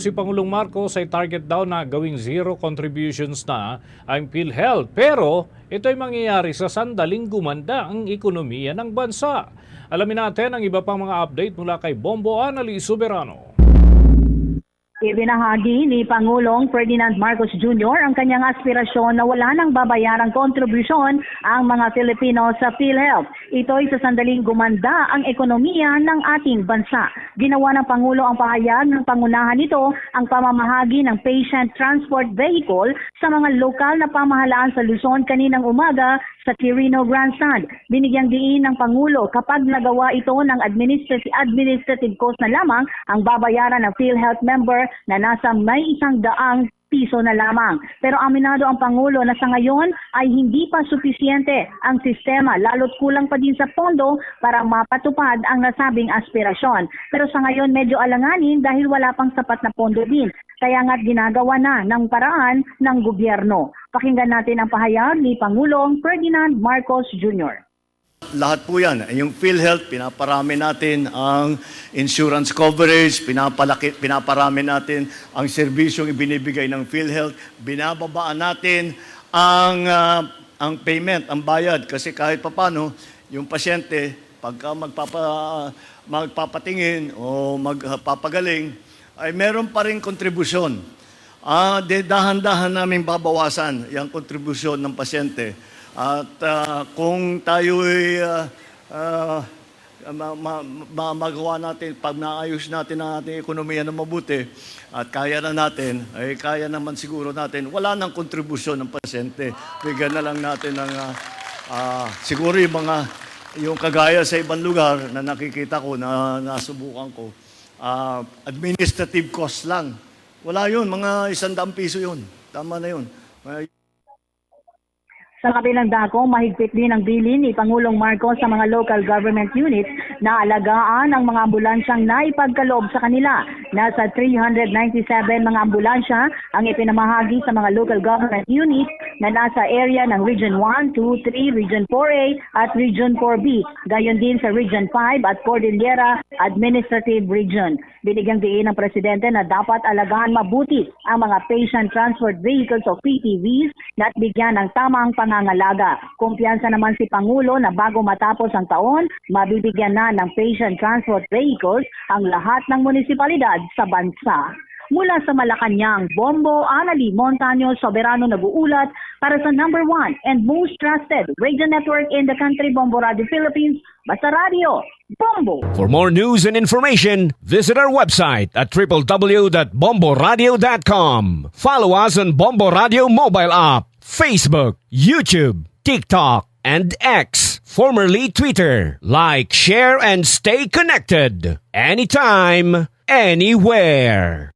Si Pangulong Marcos ay target daw na gawing zero contributions na ang PhilHealth. Pero ito ay mangyayari sa sandaling gumanda ang ekonomiya ng bansa. Alamin natin ang iba pang mga update mula kay Bombo Annalise Soberano. Ibinahagi ni Pangulong Ferdinand Marcos Jr. ang kanyang aspirasyon na wala nang babayarang kontribusyon ang mga Filipino sa PhilHealth. Ito'y sa sandaling gumanda ang ekonomiya ng ating bansa. Ginawa ng Pangulo ang pahayag ng pangunahan nito ang pamamahagi ng patient transport vehicle sa mga lokal na pamahalaan sa Luzon kaninang umaga sa Quirino Grandstand. Binigyang diin ng Pangulo kapag nagawa ito ng administrative cost na lamang ang babayaran ng PhilHealth member na nasa may 100 piso na lamang. Pero aminado ang Pangulo na sa ngayon ay hindi pa supisyente ang sistema, lalo't kulang pa din sa pondo para mapatupad ang nasabing aspirasyon. Pero sa ngayon medyo alanganin dahil wala pang sapat na pondo din. Kaya nga't ginagawa na ng paraan ng gobyerno. Pakinggan natin ang pahayag ni Pangulong Ferdinand Marcos Jr. Lahat po yan. Yung PhilHealth, pinaparami natin ang insurance coverage, pinaparami natin ang serbisyong ibinibigay ng PhilHealth, binababaan natin ang payment, ang bayad. Kasi kahit papano, yung pasyente, pagka magpapatingin o magpapagaling, ay meron pa rin kontribusyon. Dahan-dahan namin babawasan yung kontribusyon ng pasyente. At kung tayo'y magawa natin, pag naayos natin ang ating ekonomiya na mabuti at kaya na natin, ay kaya naman siguro natin, wala nang kontribusyon ng pasyente. Bigyan na lang natin ng siguro yung kagaya sa ibang lugar na nakikita ko, na nasubukan ko, administrative cost lang. Wala yun, mga 100 piso yun. Tama na yun. Sa kabilang dako, mahigpit din ang bilin ni Pangulong Marcos sa mga local government units na alagaan ang mga ambulansyang naipagkaloob sa kanila. Nasa 397 mga ambulansya ang ipinamahagi sa mga local government units na nasa area ng Region 1, 2, 3, Region 4A at Region 4B. Gayon din sa Region 5 at Cordillera Administrative Region. Binigyang diin ng Presidente na dapat alagaan mabuti ang mga patient transport vehicles o PTVs na bigyan ng tamang pangangalaga. Kumpiyansa naman si Pangulo na bago matapos ang taon, mabibigyan na ng patient transport vehicles ang lahat ng munisipalidad sa bansa. Mula sa Malacanang, Bombo Annalise Montaño Soberano nag-uulat para sa number 1 and most trusted radio network in the country, Bombo Radio Philippines, Basta Radio, Bombo! For more news and information, visit our website at www.bomboradio.com. Follow us on Bombo Radio mobile app, Facebook, YouTube, TikTok, and X, formerly Twitter. Like, share, and stay connected. Anytime, anywhere.